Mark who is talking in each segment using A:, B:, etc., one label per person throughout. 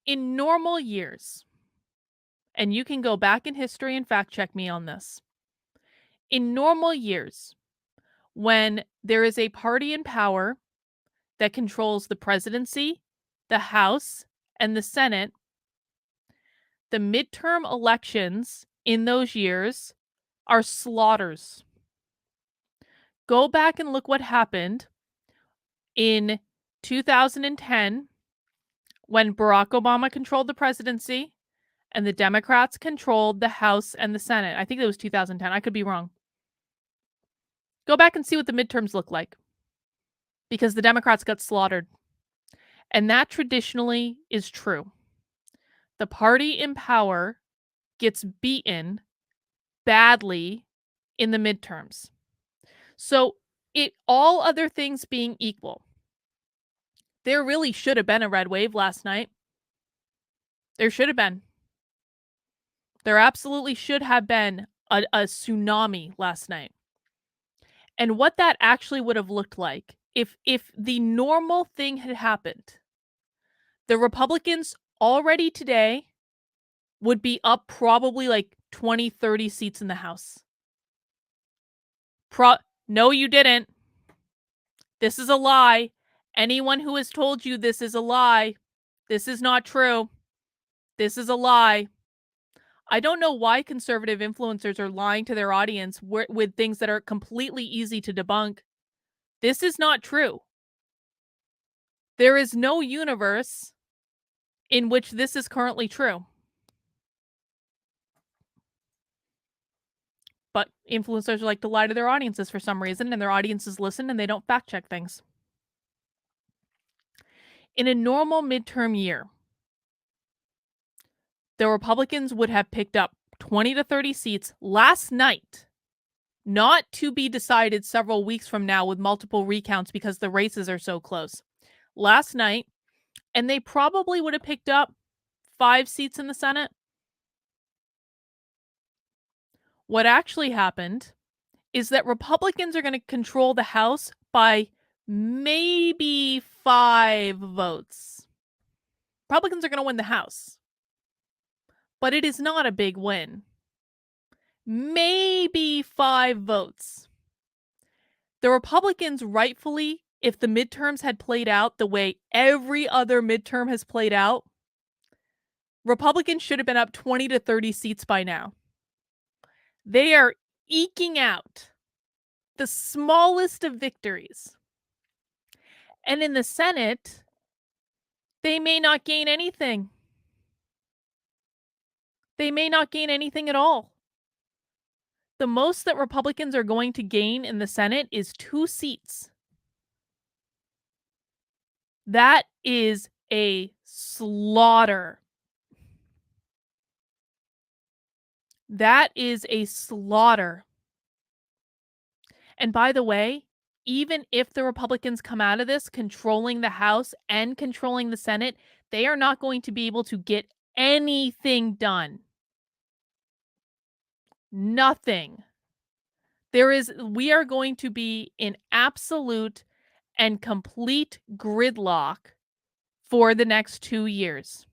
A: In normal years, and you can go back in history and fact check me on this. In normal years, when there is a party in power that controls the presidency, the House, and the Senate, the midterm elections in those years are slaughters. Go back and look what happened in 2010 when Barack Obama controlled the presidency and the Democrats controlled the House and the Senate. I think it was 2010. I could be wrong. Go back and see what the midterms look like because the Democrats got slaughtered. And that traditionally is true. The party in power gets beaten badly in the midterms. So, all other things being equal, there really should have been a red wave last night. There should have been. There absolutely should have been a tsunami last night. And what that actually would have looked like if the normal thing had happened, the Republicans already today would be up probably like 20, 30 seats in the House. No, you didn't. This is a lie. Anyone who has told you this is a lie, this is not true. This is a lie. I don't know why conservative influencers are lying to their audience with things that are completely easy to debunk. This is not true. There is no universe in which this is currently true. But influencers like to lie to their audiences for some reason, and their audiences listen and they don't fact check things. In a normal midterm year, the Republicans would have picked up 20 to 30 seats last night, not to be decided several weeks from now with multiple recounts because the races are so close. Last night, and they probably would have picked up 5 seats in the Senate. What actually happened is that Republicans are going to control the House by maybe 5 votes. Republicans are going to win the House. But it is not a big win. Maybe 5 votes. The Republicans rightfully, if the midterms had played out the way every other midterm has played out, Republicans should have been up 20 to 30 seats by now. They are eking out the smallest of victories. And in the Senate, they may not gain anything. They may not gain anything at all. The most that Republicans are going to gain in the Senate is 2 seats. That is a slaughter. That is a slaughter. And by the way, even if the Republicans come out of this controlling the House and controlling the Senate, they are not going to be able to get anything done. Nothing. We are going to be in absolute and complete gridlock for the next 2 years.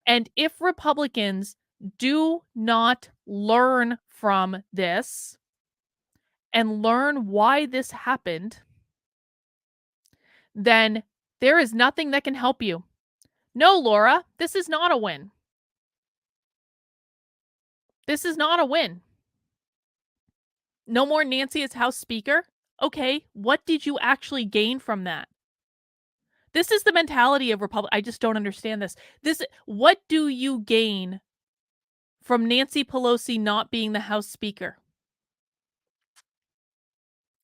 A: And if Republicans do not learn from this and learn why this happened, then there is nothing that can help you. No, Laura, this is not a win. This is not a win. No more Nancy as House Speaker? Okay, what did you actually gain from that? This is the mentality of Republic. I just don't understand this. What do you gain from Nancy Pelosi not being the House Speaker?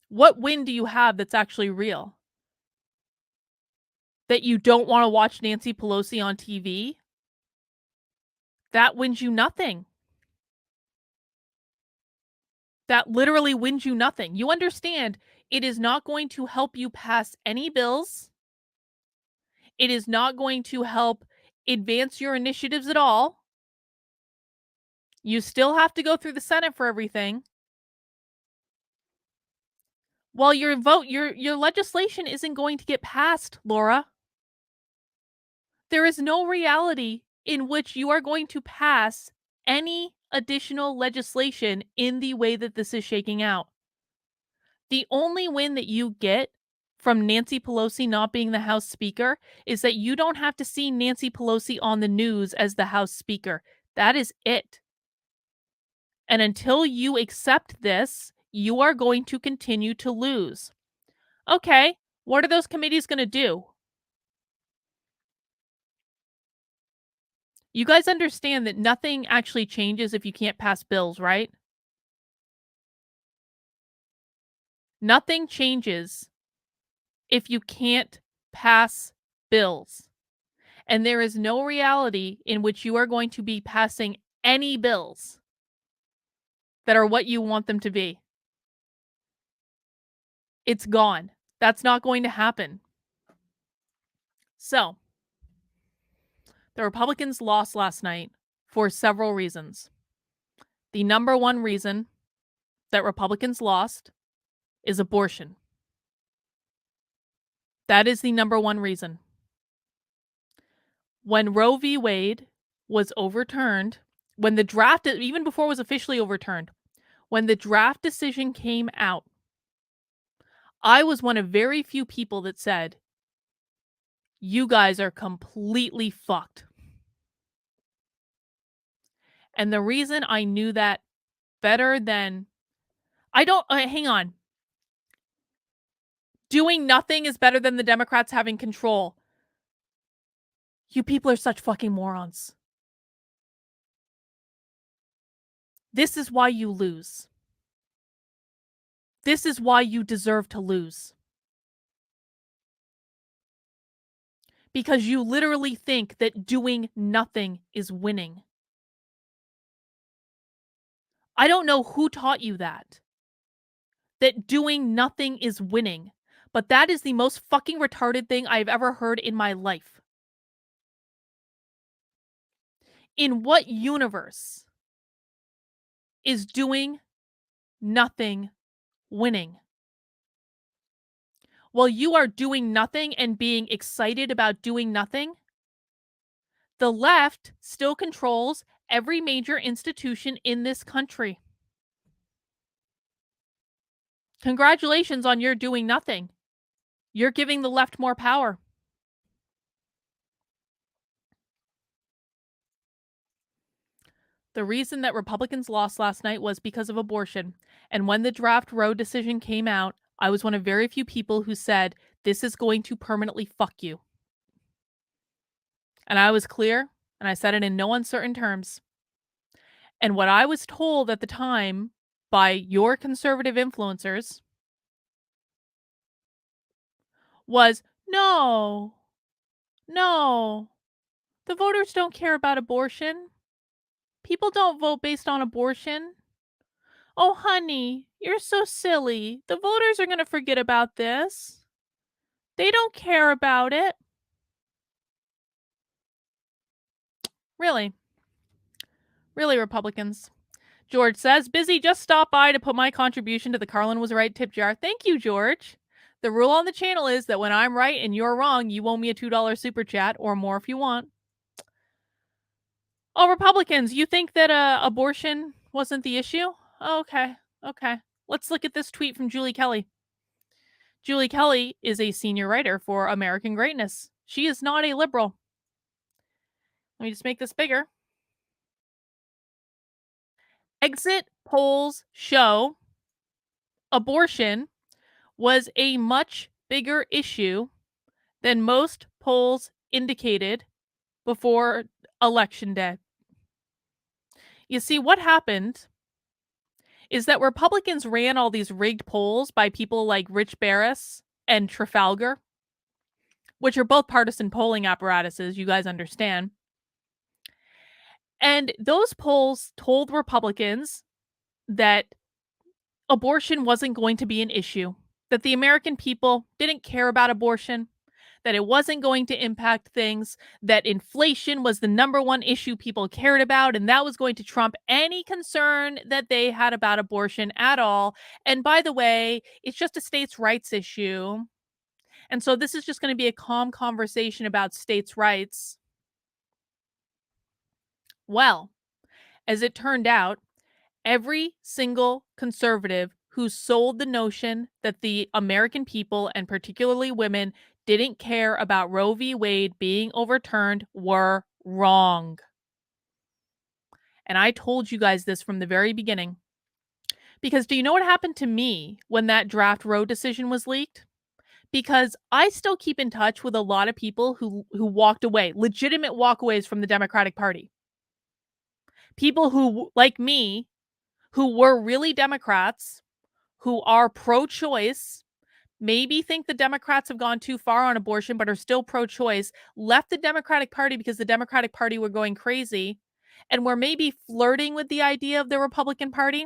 A: What win do you have that's actually real? That you don't want to watch Nancy Pelosi on TV? That wins you nothing. That literally wins you nothing. You understand it is not going to help you pass any bills. It is not going to help advance your initiatives at all. You still have to go through the Senate for everything. Well, your legislation isn't going to get passed, Laura. There is no reality in which you are going to pass any additional legislation in the way that this is shaking out. The only win that you get from Nancy Pelosi not being the House Speaker is that you don't have to see Nancy Pelosi on the news as the House Speaker. That is it. And until you accept this, you are going to continue to lose. Okay, what are those committees going to do? You guys understand that nothing actually changes if you can't pass bills, right? Nothing changes if you can't pass bills. And there is no reality in which you are going to be passing any bills that are what you want them to be. It's gone. That's not going to happen. So, the Republicans lost last night for several reasons. The number one reason that Republicans lost is abortion. That is the number one reason. When Roe v. Wade was overturned, when the draft, even before it was officially overturned, when the draft decision came out, I was one of very few people that said, you guys are completely fucked. And the reason I knew that better than, hang on. Doing nothing is better than the Democrats having control. You people are such fucking morons. This is why you lose. This is why you deserve to lose. Because you literally think that doing nothing is winning. I don't know who taught you that doing nothing is winning, but that is the most fucking retarded thing I've ever heard in my life. In what universe is doing nothing winning? While you are doing nothing and being excited about doing nothing, the left still controls every major institution in this country. Congratulations on your doing nothing. You're giving the left more power. The reason that Republicans lost last night was because of abortion. And when the draft Roe decision came out, I was one of very few people who said, this is going to permanently fuck you. And I was clear, and I said it in no uncertain terms. And what I was told at the time by your conservative influencers was, no, the voters don't care about abortion. People don't vote based on abortion. Oh, honey, you're so silly. The voters are going to forget about this. They don't care about it. Really? Really, Republicans? George says, busy, just stop by to put my contribution to the Carlin was right tip jar. Thank you, George. The rule on the channel is that when I'm right and you're wrong, you owe me a $2 super chat or more if you want. Oh, Republicans, you think that abortion wasn't the issue? Oh, okay. Let's look at this tweet from Julie Kelly. Julie Kelly is a senior writer for American Greatness. She is not a liberal. Let me just make this bigger. Exit polls show abortion was a much bigger issue than most polls indicated before Election Day. You see, what happened is that Republicans ran all these rigged polls by people like Rich Barris and Trafalgar, which are both partisan polling apparatuses, you guys understand. And those polls told Republicans that abortion wasn't going to be an issue, that the American people didn't care about abortion, that it wasn't going to impact things, that inflation was the number one issue people cared about, and that was going to trump any concern that they had about abortion at all. And by the way, it's just a states' rights issue. And so this is just going to be a calm conversation about states' rights. Well, as it turned out, every single conservative who sold the notion that the American people, and particularly women, didn't care about Roe v. Wade being overturned were wrong. And I told you guys this from the very beginning. Because do you know what happened to me when that draft Roe decision was leaked? Because I still keep in touch with a lot of people who walked away, legitimate walkaways from the Democratic Party. People who, like me, who were really Democrats, who are pro-choice, maybe think the Democrats have gone too far on abortion, but are still pro-choice, left the Democratic Party because the Democratic Party were going crazy, and were maybe flirting with the idea of the Republican Party.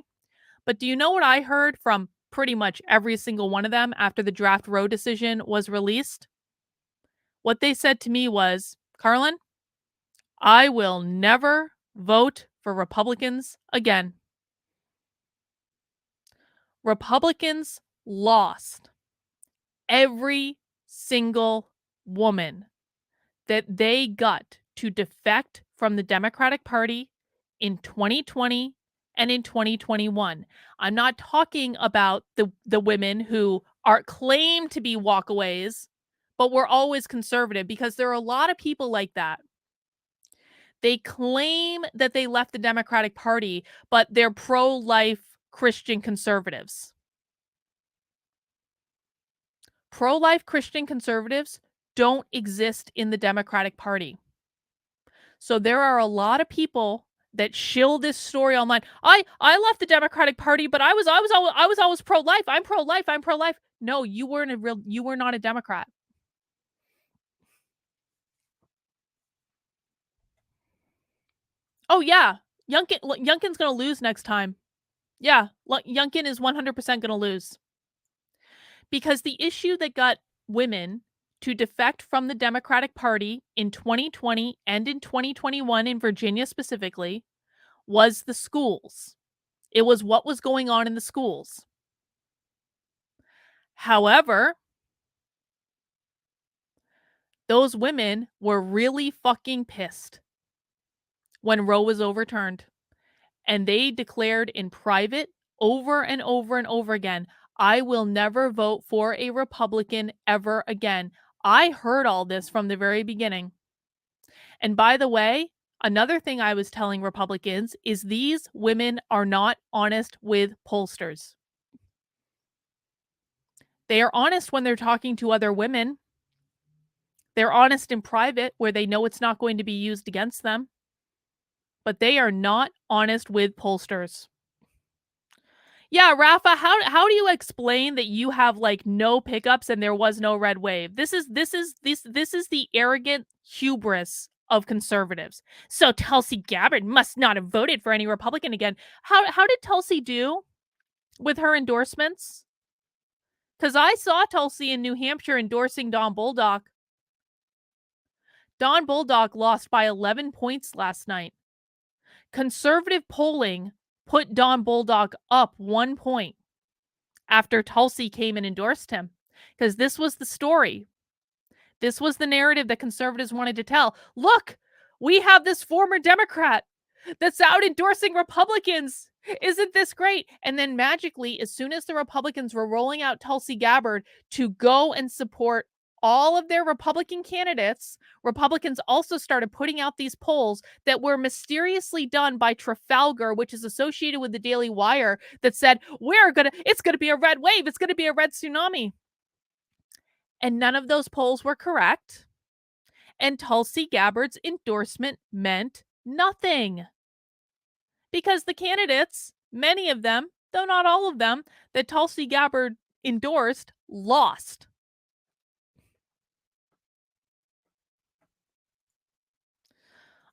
A: But do you know what I heard from pretty much every single one of them after the draft Roe decision was released? What they said to me was, Carlin, I will never vote for Republicans again. Republicans lost every single woman that they got to defect from the Democratic Party in 2020 and in 2021. I'm not talking about the women who are claimed to be walkaways, but were always conservative, because there are a lot of people like that. They claim that they left the Democratic Party, but they're pro-life Christian conservatives. Pro-life Christian conservatives don't exist in the Democratic Party. So there are a lot of people that shill this story online. I left the Democratic Party, but I was always pro-life. I'm pro-life. I'm pro-life. No, you were not a Democrat. Oh yeah, Youngkin's going to lose next time. Yeah, Youngkin is 100% going to lose. Because the issue that got women to defect from the Democratic Party in 2020 and in 2021 in Virginia specifically was the schools. It was what was going on in the schools. However, those women were really fucking pissed when Roe was overturned. And they declared in private over and over and over again, I will never vote for a Republican ever again. I heard all this from the very beginning. And by the way, another thing I was telling Republicans is these women are not honest with pollsters. They are honest when they're talking to other women. They're honest in private where they know it's not going to be used against them. But they are not honest with pollsters. Yeah, Rafa, how do you explain that you have like no pickups and there was no red wave? This is the arrogant hubris of conservatives. So Tulsi Gabbard must not have voted for any Republican again. How did Tulsi do with her endorsements? Because I saw Tulsi in New Hampshire endorsing Don Bolduc. Don Bolduc lost by 11 points last night. Conservative polling put Don Bolduc up 1 point after Tulsi came and endorsed him, because this was the story. This was the narrative that conservatives wanted to tell. Look, we have this former Democrat that's out endorsing Republicans. Isn't this great? And then magically, as soon as the Republicans were rolling out Tulsi Gabbard to go and support all of their Republican candidates, Republicans also started putting out these polls that were mysteriously done by Trafalgar, which is associated with the Daily Wire, that said, it's going to be a red wave. It's going to be a red tsunami. And none of those polls were correct. And Tulsi Gabbard's endorsement meant nothing. Because the candidates, many of them, though not all of them, that Tulsi Gabbard endorsed, lost.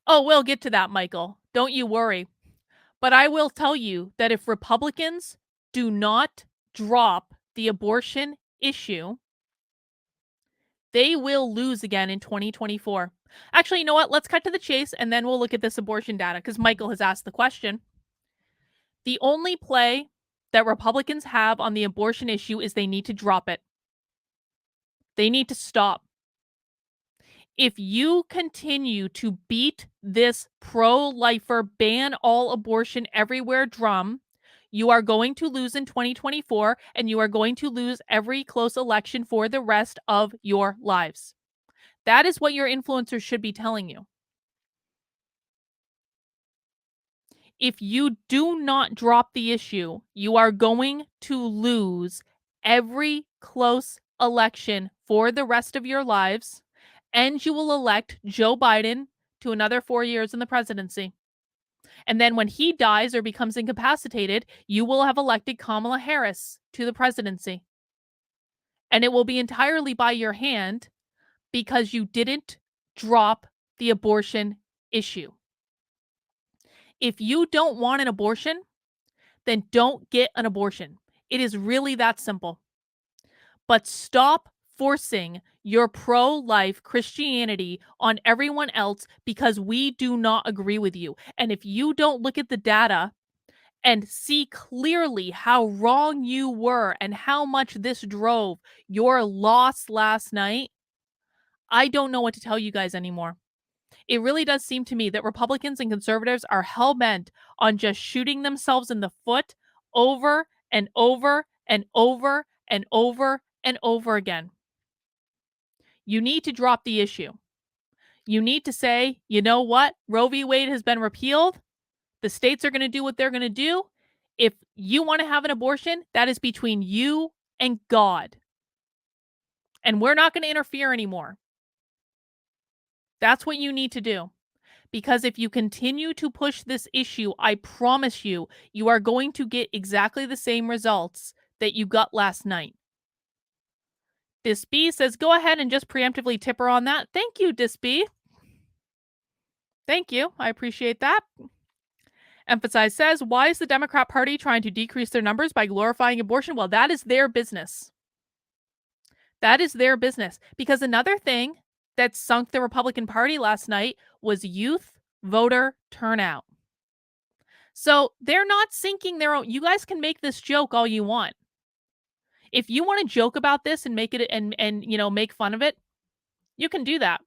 A: Oh, we'll get to that, Michael. Don't you worry. But I will tell you that if Republicans do not drop the abortion issue, they will lose again in 2024. Actually, you know what? Let's cut to the chase and then we'll look at this abortion data, because Michael has asked the question. The only play that Republicans have on the abortion issue is they need to drop it. They need to stop. If you continue to beat this pro-lifer, ban all abortion everywhere drum, you are going to lose in 2024, and you are going to lose every close election for the rest of your lives. That is what your influencers should be telling you. If you do not drop the issue, you are going to lose every close election for the rest of your lives, and you will elect Joe Biden to another 4 years in the presidency. And then when he dies or becomes incapacitated, you will have elected Kamala Harris to the presidency. And it will be entirely by your hand because you didn't drop the abortion issue. If you don't want an abortion, then don't get an abortion. It is really that simple. But stop forcing your pro-life Christianity on everyone else because we do not agree with you. And if you don't look at the data and see clearly how wrong you were and how much this drove your loss last night, I don't know what to tell you guys anymore. It really does seem to me that Republicans and conservatives are hell-bent on just shooting themselves in the foot over and over and over and over and over again. You need to drop the issue. You need to say, you know what? Roe v. Wade has been repealed. The states are going to do what they're going to do. If you want to have an abortion, that is between you and God. And we're not going to interfere anymore. That's what you need to do. Because if you continue to push this issue, I promise you, you are going to get exactly the same results that you got last night. Disby says, go ahead and just preemptively tip her on that. Thank you, Disby. Thank you. I appreciate that. Emphasize says, why is the Democrat Party trying to decrease their numbers by glorifying abortion? Well, that is their business. That is their business. Because another thing that sunk the Republican Party last night was youth voter turnout. So they're not sinking their own. You guys can make this joke all you want. If you want to joke about this and make it and make fun of it, you can do that.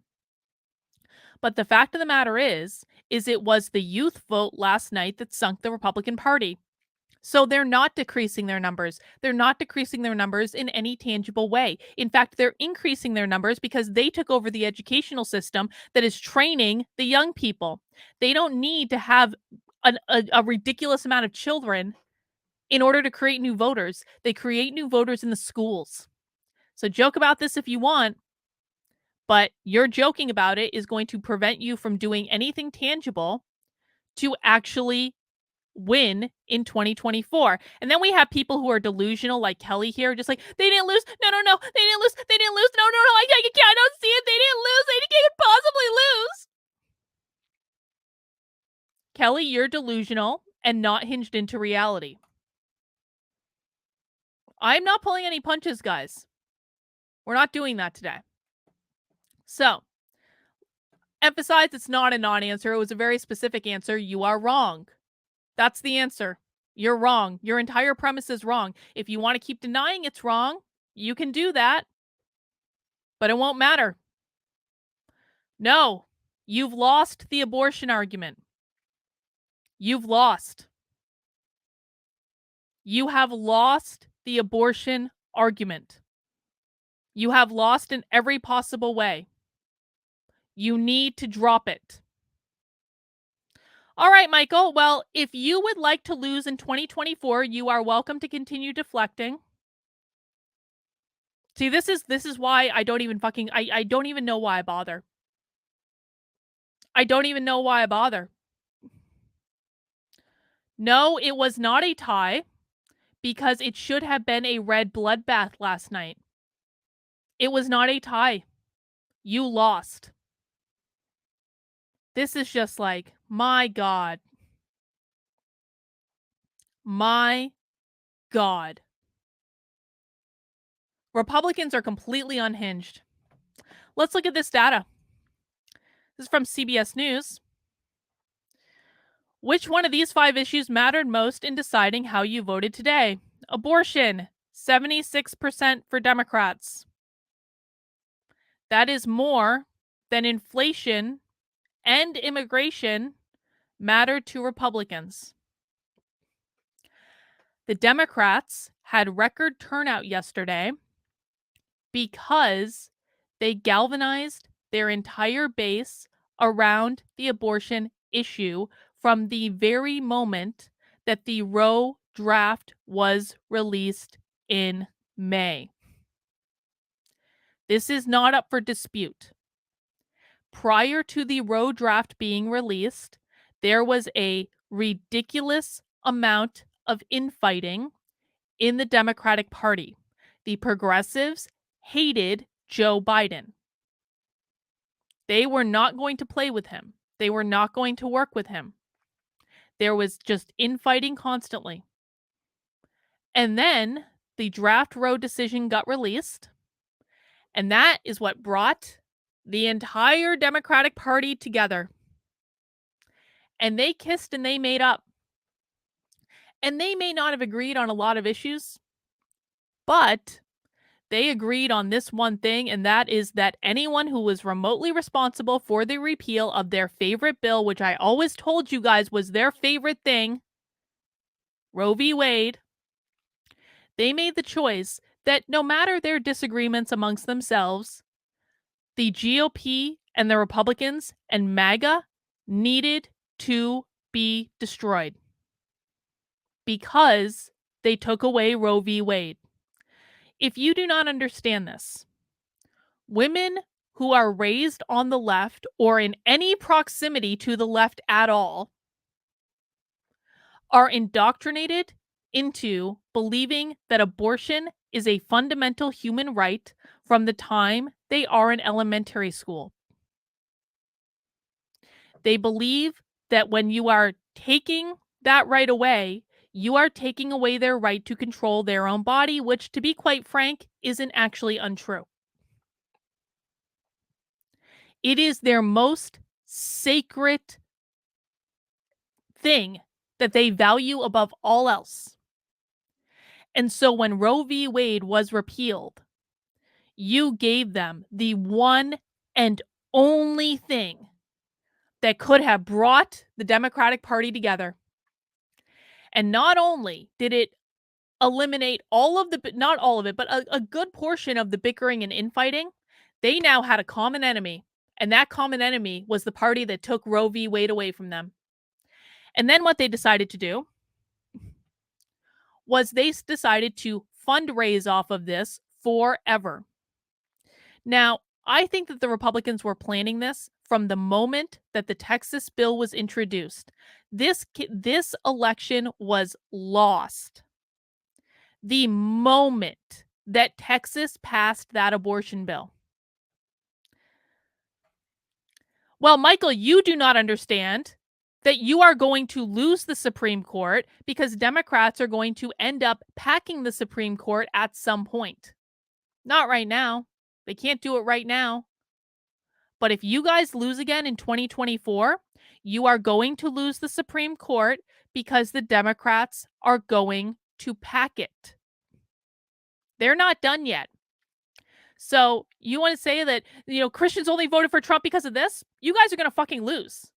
A: But the fact of the matter is it was the youth vote last night that sunk the Republican Party. So they're not decreasing their numbers. They're not decreasing their numbers in any tangible way. In fact, they're increasing their numbers because they took over the educational system that is training the young people. They don't need to have a ridiculous amount of children in order to create new voters. They create new voters in the schools. So joke about this if you want, but your joking about it is going to prevent you from doing anything tangible to actually win in 2024. And then we have people who are delusional like Kelly here, just like, they didn't lose. No, they didn't lose. They didn't lose. No, I don't see it. They didn't lose. They can't possibly lose. Kelly, you're delusional and not hinged into reality. I'm not pulling any punches, guys. We're not doing that today. So, emphasize it's not a non-answer. It was a very specific answer. You are wrong. That's the answer. You're wrong. Your entire premise is wrong. If you want to keep denying it's wrong, you can do that. But it won't matter. No, you've lost the abortion argument. You've lost. You have lost the abortion argument. You have lost in every possible way. You need to drop it. All right, Michael. Well, if you would like to lose in 2024, you are welcome to continue deflecting. See, this is why I don't even I don't even know why I bother. I don't even know why I bother. No, it was not a tie because it should have been a red bloodbath last night. It was not a tie. You lost. This is just like, my God. My God. Republicans are completely unhinged. Let's look at this data. This is from CBS News. Which one of these 5 issues mattered most in deciding how you voted today? Abortion, 76% for Democrats. That is more then inflation and immigration mattered to Republicans. The Democrats had record turnout yesterday because they galvanized their entire base around the abortion issue from the very moment that the Roe draft was released in May. This is not up for dispute. Prior to the Roe draft being released, there was a ridiculous amount of infighting in the Democratic Party. The progressives hated Joe Biden. They were not going to play with him. They were not going to work with him. There was just infighting constantly. And then the draft Roe decision got released. And that is what brought the entire Democratic Party together. And they kissed and they made up. And they may not have agreed on a lot of issues, but they agreed on this one thing, and that is that anyone who was remotely responsible for the repeal of their favorite bill, which I always told you guys was their favorite thing, Roe v. Wade, they made the choice that no matter their disagreements amongst themselves, the GOP and the Republicans and MAGA needed to be destroyed because they took away Roe v. Wade. If you do not understand this, women who are raised on the left or in any proximity to the left at all are indoctrinated into believing that abortion is a fundamental human right from the time they are in elementary school. They believe that when you are taking that right away, you are taking away their right to control their own body, which, to be quite frank, isn't actually untrue. It is their most sacred thing that they value above all else. And so when Roe v. Wade was repealed, you gave them the one and only thing that could have brought the Democratic Party together. And not only did it eliminate all of the, not all of it, but a good portion of the bickering and infighting, they now had a common enemy. And that common enemy was the party that took Roe v. Wade away from them. And then what they decided to do was they decided to fundraise off of this forever. Now, I think that the Republicans were planning this from the moment that the Texas bill was introduced. This election was lost the moment that Texas passed that abortion bill. Well, Michael, you do not understand that you are going to lose the Supreme Court because Democrats are going to end up packing the Supreme Court at some point. Not right now. They can't do it right now. But if you guys lose again in 2024, you are going to lose the Supreme Court because the Democrats are going to pack it. They're not done yet. So you want to say that, Christians only voted for Trump because of this? You guys are going to fucking lose.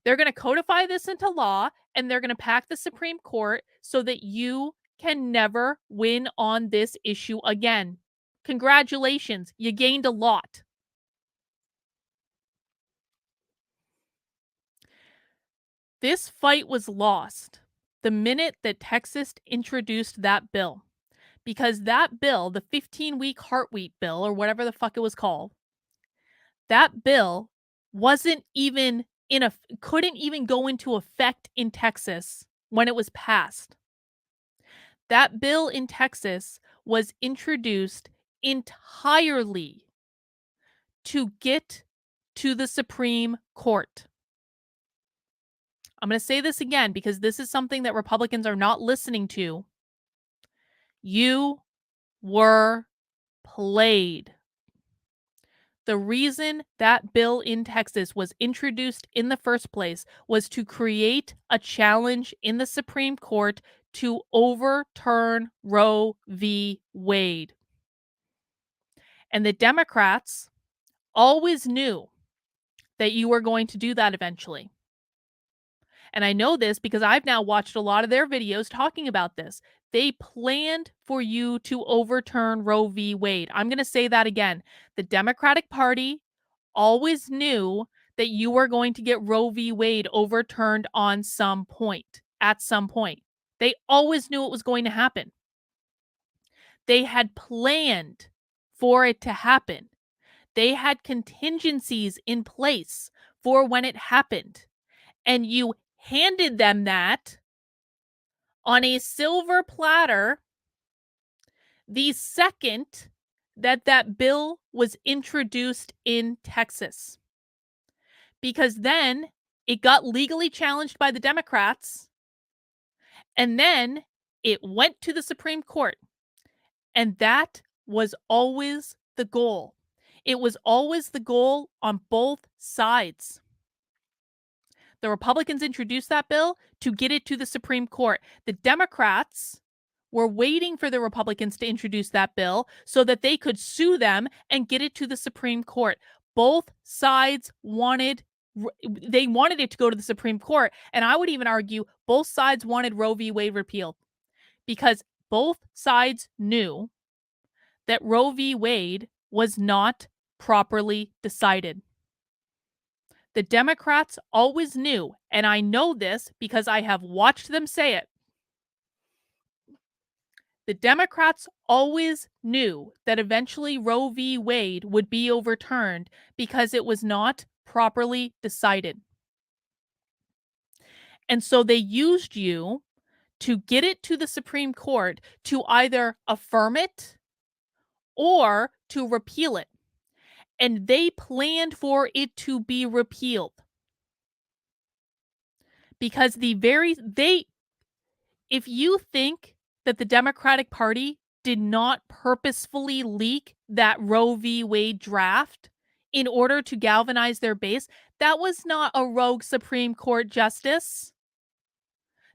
A: They're going to codify this into law and they're going to pack the Supreme Court so that you can never win on this issue again. Congratulations. You gained a lot. This fight was lost the minute that Texas introduced that bill. Because that bill, the 15-week Heartbeat bill, or whatever the fuck it was called, that bill wasn't even couldn't even go into effect in Texas when it was passed. That bill in Texas was introduced entirely to get to the Supreme Court. I'm going to say this again because this is something that Republicans are not listening to. You were played. The reason that bill in Texas was introduced in the first place was to create a challenge in the Supreme Court to overturn Roe v. Wade. And the Democrats always knew that you were going to do that eventually. And I know this because I've now watched a lot of their videos talking about this. They planned for you to overturn Roe v. Wade. I'm going to say that again. The Democratic Party always knew that you were going to get Roe v. Wade overturned on some point, at some point. They always knew it was going to happen. They had planned for it to happen. They had contingencies in place for when it happened. And you handed them that on a silver platter the second that that bill was introduced in Texas. Because then it got legally challenged by the Democrats, and then it went to the Supreme Court. And that was always the goal. It was always the goal on both sides. The Republicans introduced that bill to get it to the Supreme Court. The Democrats were waiting for the Republicans to introduce that bill so that they could sue them and get it to the Supreme Court. Both sides wanted it to go to the Supreme Court. And I would even argue both sides wanted Roe v. Wade repealed because both sides knew that Roe v. Wade was not properly decided. The Democrats always knew, and I know this because I have watched them say it. The Democrats always knew that eventually Roe v. Wade would be overturned because it was not properly decided. And so they used you to get it to the Supreme Court to either affirm it or to repeal it. And they planned for it to be repealed. Because if you think that the Democratic Party did not purposefully leak that Roe v. Wade draft in order to galvanize their base, that was not a rogue Supreme Court justice.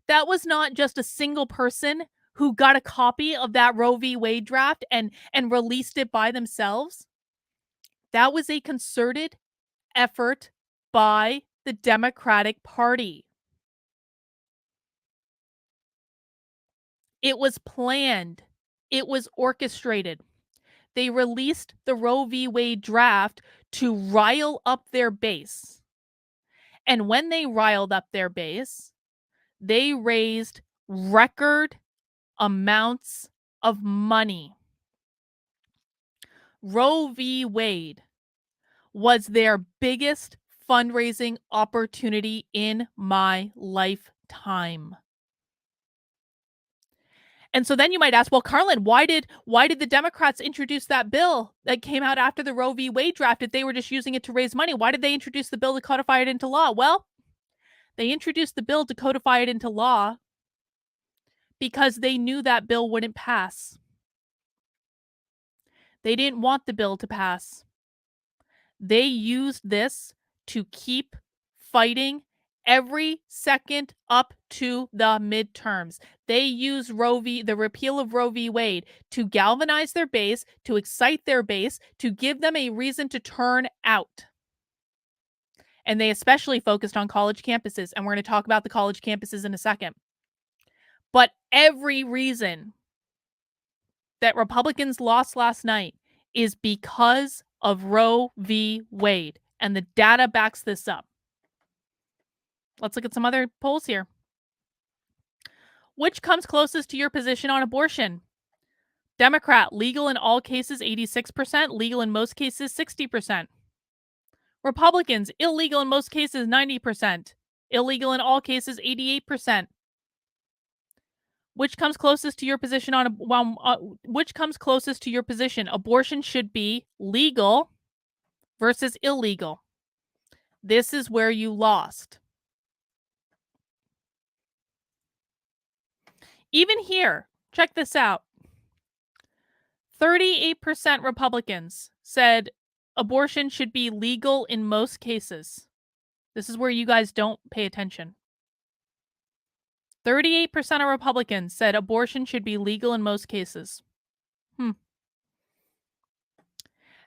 A: That was not just a single person who got a copy of that Roe v. Wade draft and released it by themselves. That was a concerted effort by the Democratic Party. It was planned. It was orchestrated. They released the Roe v. Wade draft to rile up their base. And when they riled up their base, they raised record amounts of money. Roe v. Wade was their biggest fundraising opportunity in my lifetime. And so then you might ask, well, Carlin, why did the Democrats introduce that bill that came out after the Roe v. Wade draft if they were just using it to raise money? Why did they introduce the bill to codify it into law? Well, they introduced the bill to codify it into law because they knew that bill wouldn't pass. They didn't want the bill to pass. They used this to keep fighting every second up to the midterms. They used the repeal of Roe v. Wade to galvanize their base, to excite their base, to give them a reason to turn out. And they especially focused on college campuses. And we're going to talk about the college campuses in a second. But every reason that Republicans lost last night is because of Roe v. Wade. And the data backs this up. Let's look at some other polls here. Which comes closest to your position on abortion? Democrat, legal in all cases, 86%. Legal in most cases, 60%. Republicans, illegal in most cases, 90%. Illegal in all cases, 88%. Which comes closest to your position on which comes closest to your position? Abortion should be legal versus illegal. This is where you lost. Even here, check this out. 38% Republicans said abortion should be legal in most cases. This is where you guys don't pay attention. 38% of Republicans said abortion should be legal in most cases.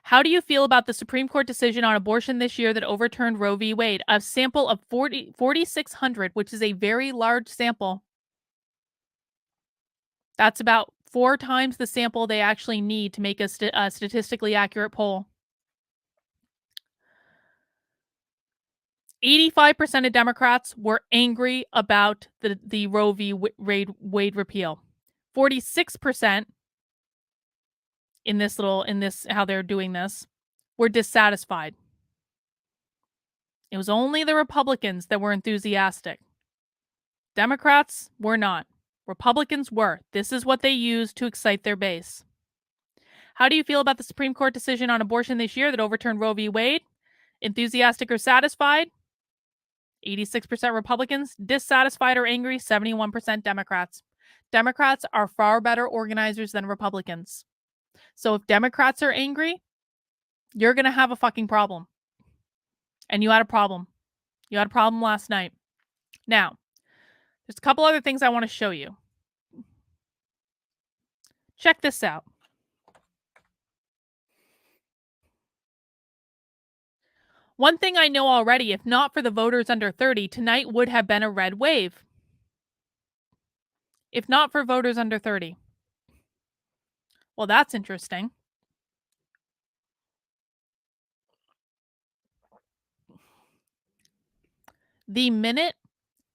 A: How do you feel about the Supreme Court decision on abortion this year that overturned Roe v. Wade? A sample of 4,600, which is a very large sample. That's about 4 times the sample they actually need to make a statistically accurate poll. 85% of Democrats were angry about the Roe v. Wade repeal. 46% in this how they're doing this were dissatisfied. It was only the Republicans that were enthusiastic. Democrats were not. Republicans were. This is what they used to excite their base. How do you feel about the Supreme Court decision on abortion this year that overturned Roe v. Wade? Enthusiastic or satisfied? 86% Republicans. Dissatisfied or angry? 71% Democrats. Democrats are far better organizers than Republicans. So if Democrats are angry, you're going to have a fucking problem. And you had a problem. You had a problem last night. Now, there's a couple other things I want to show you. Check this out. One thing I know already, if not for the voters under 30, tonight would have been a red wave. If not for voters under 30. Well, that's interesting. The minute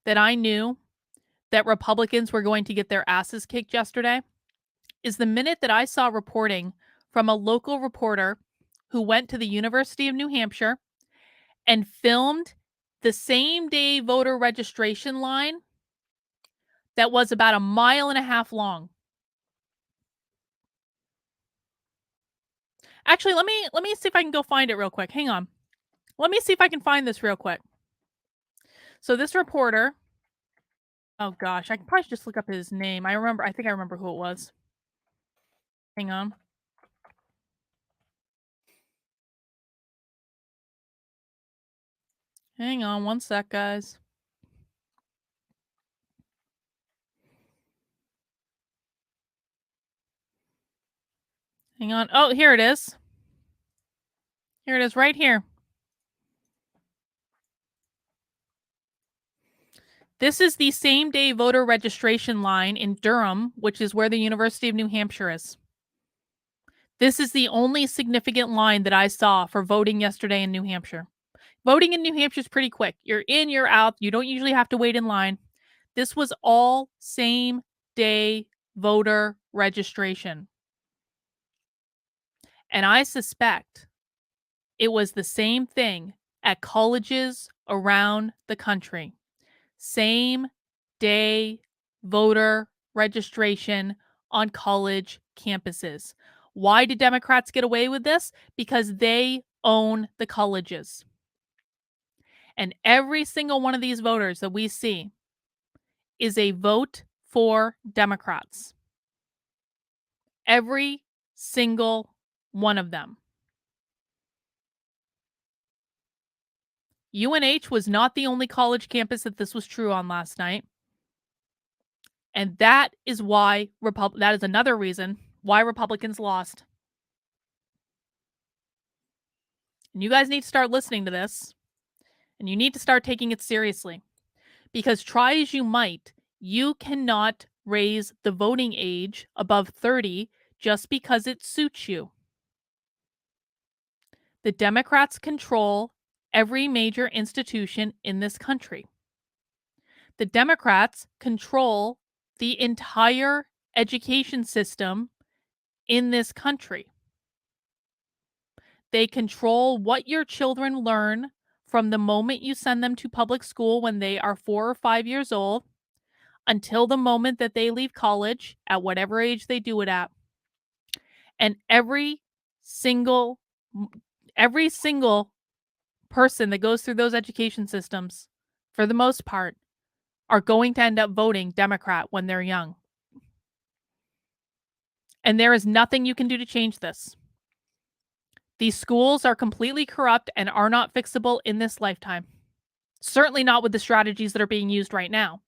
A: that I knew that Republicans were going to get their asses kicked yesterday is the minute that I saw reporting from a local reporter who went to the University of New Hampshire and filmed the same day voter registration line that was about 1.5 miles long. Actually, let me see if I can go find it real quick. Hang on. Let me see if I can find this real quick. So this reporter, oh gosh, I can probably just look up his name. I think I remember who it was. Hang on. Hang on one sec, guys. Hang on. Oh, here it is. Here it is right here. This is the same day voter registration line in Durham, which is where the University of New Hampshire is. This is the only significant line that I saw for voting yesterday in New Hampshire. Voting in New Hampshire is pretty quick. You're in, you're out. You don't usually have to wait in line. This was all same day voter registration. And I suspect it was the same thing at colleges around the country. Same day voter registration on college campuses. Why did Democrats get away with this? Because they own the colleges. And every single one of these voters that we see is a vote for Democrats. Every single one of them. UNH was not the only college campus that this was true on last night. And that is why that is another reason why Republicans lost. And you guys need to start listening to this. And you need to start taking it seriously. Because try as you might, you cannot raise the voting age above 30 just because it suits you. The Democrats control every major institution in this country. The Democrats control the entire education system in this country. They control what your children learn from the moment you send them to public school when they are 4 or 5 years old until the moment that they leave college at whatever age they do it at. And every single person that goes through those education systems, for the most part, are going to end up voting Democrat when they're young. And there is nothing you can do to change this. These schools are completely corrupt and are not fixable in this lifetime. Certainly not with the strategies that are being used right now,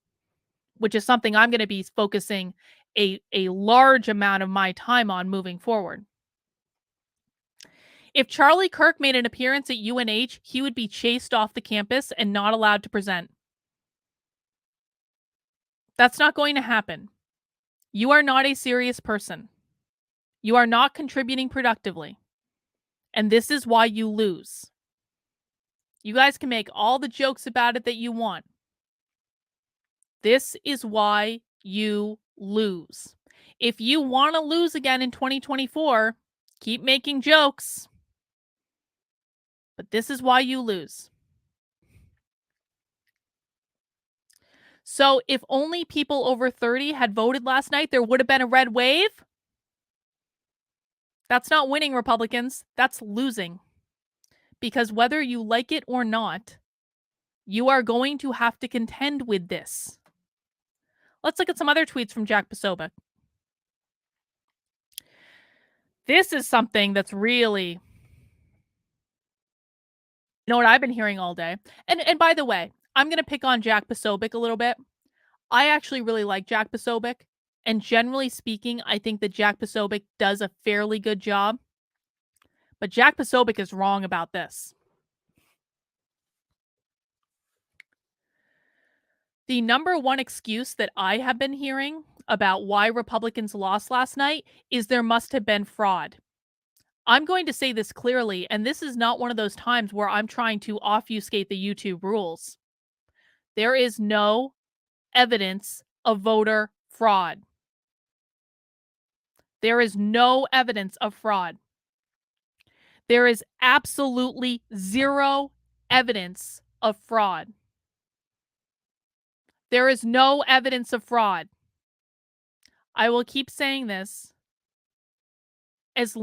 A: which is something I'm going to be focusing a large amount of my time on moving forward. If Charlie Kirk made an appearance at UNH, he would be chased off the campus and not allowed to present. That's not going to happen. You are not a serious person. You are not contributing productively. And this is why you lose. You guys can make all the jokes about it that you want. This is why you lose. If you want to lose again in 2024, keep making jokes. But this is why you lose. So if only people over 30 had voted last night, there would have been a red wave. That's not winning, Republicans. That's losing. Because whether you like it or not, you are going to have to contend with this. Let's look at some other tweets from Jack Posobiec. This is something that's really, you know what I've been hearing all day. And by the way, I'm going to pick on Jack Posobiec a little bit. I actually really like Jack Posobiec. And generally speaking, I think that Jack Posobiec does a fairly good job. But Jack Posobiec is wrong about this. The number one excuse that I have been hearing about why Republicans lost last night is there must have been fraud. I'm going to say this clearly, and this is not one of those times where I'm trying to obfuscate the YouTube rules. There is no evidence of voter fraud. There is no evidence of fraud. There is absolutely zero evidence of fraud. There is no evidence of fraud. I will keep saying this as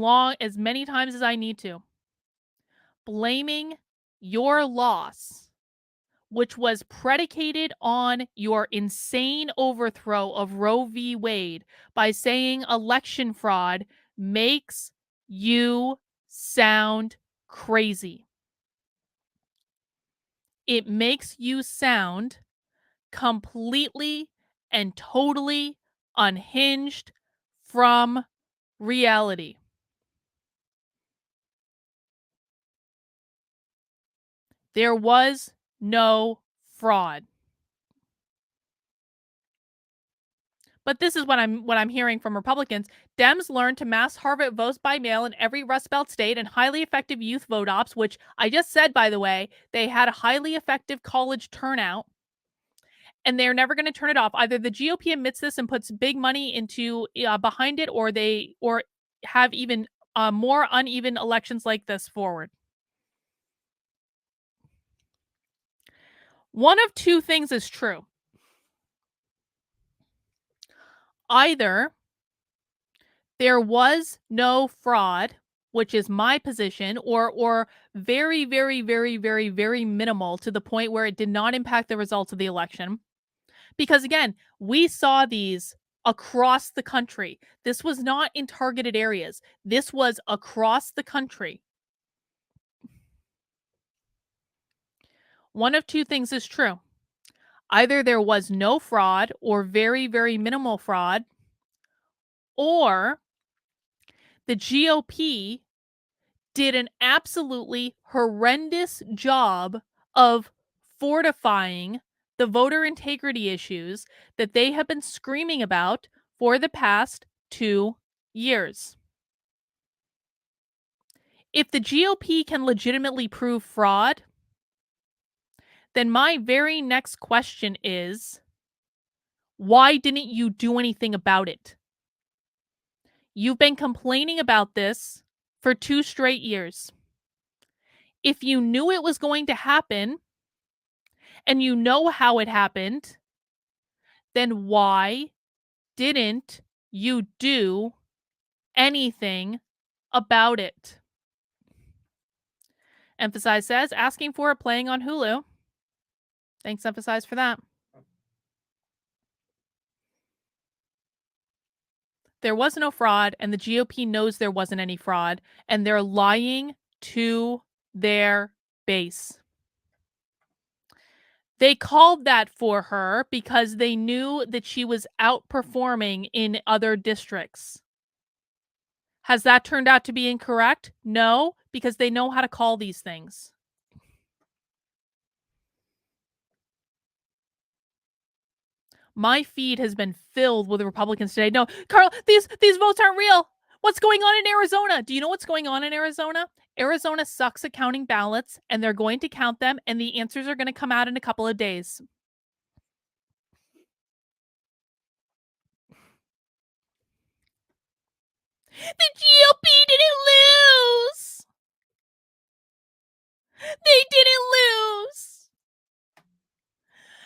A: many times as I need to. Blaming your loss, which was predicated on your insane overthrow of Roe v. Wade, by saying election fraud, makes you sound crazy. It makes you sound completely and totally unhinged from reality. There was no fraud. But this is what I'm hearing from Republicans. Dems learned to mass harvest votes by mail in every Rust Belt state and highly effective youth vote ops, which I just said, by the way, they had a highly effective college turnout. And they're never going to turn it off. Either the GOP admits this and puts big money into behind it, or they have even more uneven elections like this forward. One of two things is true. Either there was no fraud, which is my position, or very, very, very, very, very minimal, to the point where it did not impact the results of the election. Because again, we saw these across the country. This was not in targeted areas. This was across the country. One of two things is true. Either there was no fraud or very, very minimal fraud, or the GOP did an absolutely horrendous job of fortifying the voter integrity issues that they have been screaming about for the past 2 years. If the GOP can legitimately prove fraud, then my very next question is, why didn't you do anything about it? You've been complaining about this for 2 straight years. If you knew it was going to happen, and you know how it happened, then why didn't you do anything about it? Emphasize says, asking for it, playing on Hulu. Thanks, Emphasize, for that. There was no fraud, and the GOP knows there wasn't any fraud, and they're lying to their base. They called that for her because they knew that she was outperforming in other districts. Has that turned out to be incorrect? No, because they know how to call these things. My feed has been filled with Republicans today. No, Carl, these votes aren't real. What's going on in Arizona? Do you know what's going on in Arizona? Arizona sucks at counting ballots, and they're going to count them, and the answers are going to come out in a couple of days. The GOP didn't lose. They didn't lose.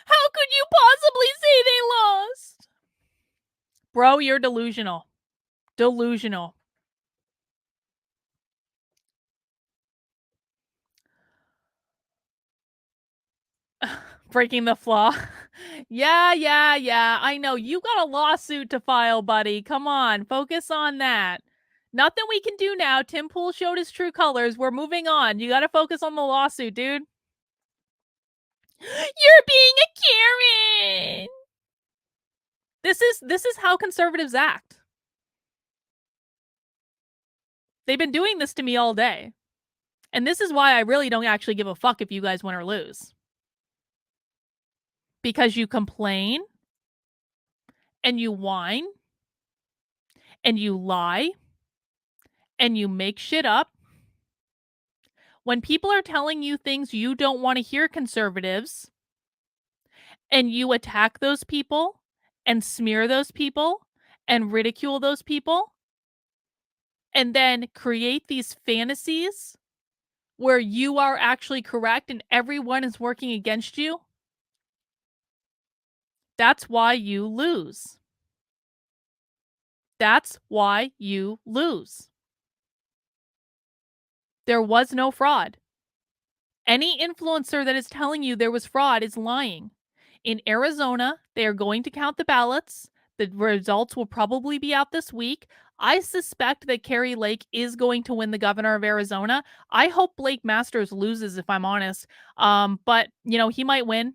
A: How could you possibly say they lost? Bro, you're delusional. Delusional. Breaking the flaw. Yeah. I know. You got a lawsuit to file, buddy. Come on. Focus on that. Nothing we can do now. Tim Pool showed his true colors. We're moving on. You got to focus on the lawsuit, dude. You're being a Karen. This is how conservatives act. They've been doing this to me all day. And this is why I really don't actually give a fuck if you guys win or lose. Because you complain and you whine and you lie and you make shit up. When people are telling you things you don't want to hear, conservatives, and you attack those people and smear those people and ridicule those people and then create these fantasies where you are actually correct and everyone is working against you, that's why you lose. That's why you lose. There was no fraud. Any influencer that is telling you there was fraud is lying. In Arizona, they are going to count the ballots. The results will probably be out this week. I suspect that Kari Lake is going to win the governor of Arizona. I hope Blake Masters loses, if I'm honest. But, he might win.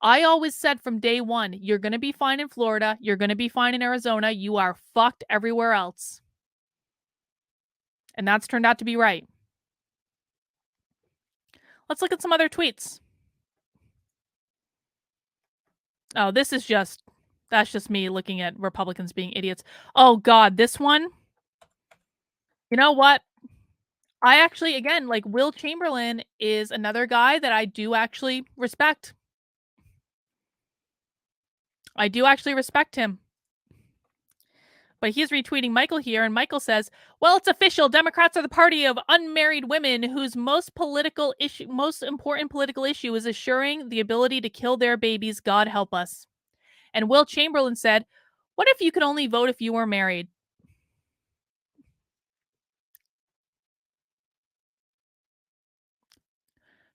A: I always said from day one, you're going to be fine in Florida. You're going to be fine in Arizona. You are fucked everywhere else. And that's turned out to be right. Let's look at some other tweets. Oh, that's just me looking at Republicans being idiots. Oh God, this one. You know what? I actually, again, like Will Chamberlain is another guy that I do actually respect. I do actually respect him. But he's retweeting Michael here, and Michael says, well, it's official. Democrats are the party of unmarried women whose most important political issue is assuring the ability to kill their babies. God help us. And Will Chamberlain said, what if you could only vote if you were married?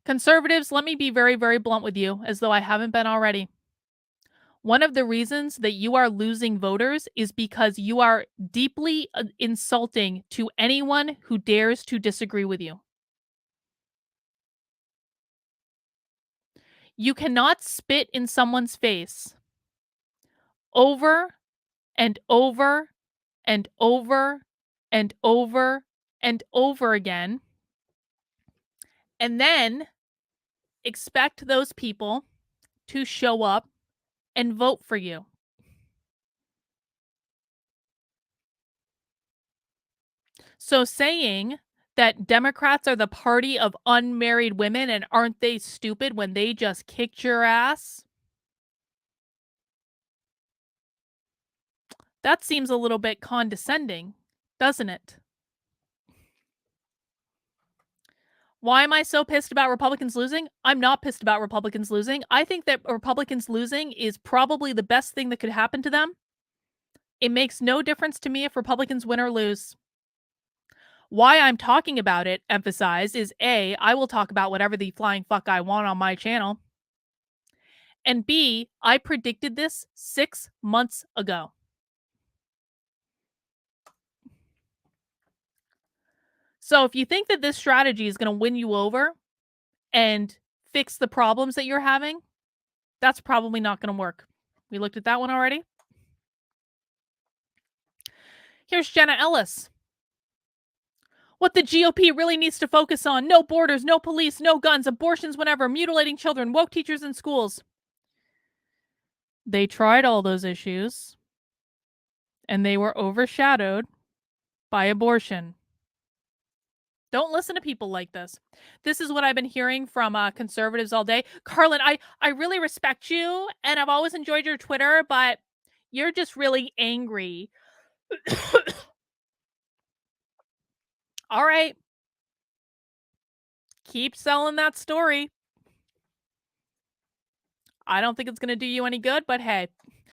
A: Conservatives, let me be very, very blunt with you, as though I haven't been already. One of the reasons that you are losing voters is because you are deeply insulting to anyone who dares to disagree with you. You cannot spit in someone's face over and over and over and over and over again, and then expect those people to show up and vote for you. So saying that Democrats are the party of unmarried women and aren't they stupid when they just kicked your ass? That seems a little bit condescending, doesn't it? Why am I so pissed about Republicans losing? I'm not pissed about Republicans losing. I think that Republicans losing is probably the best thing that could happen to them. It makes no difference to me if Republicans win or lose. Why I'm talking about it, emphasize, is A, I will talk about whatever the flying fuck I want on my channel. And B, I predicted this 6 months ago. So if you think that this strategy is going to win you over and fix the problems that you're having, that's probably not going to work. We looked at that one already. Here's Jenna Ellis. what the GOP really needs to focus on. No borders, no police, no guns, abortions whenever, mutilating children, woke teachers in schools. They tried all those issues, and they were overshadowed by abortion. Don't listen to people like this. This is what I've been hearing from conservatives all day. Carlin, I really respect you, and I've always enjoyed your Twitter, but you're just really angry. All right. Keep selling that story. I don't think it's going to do you any good, but hey.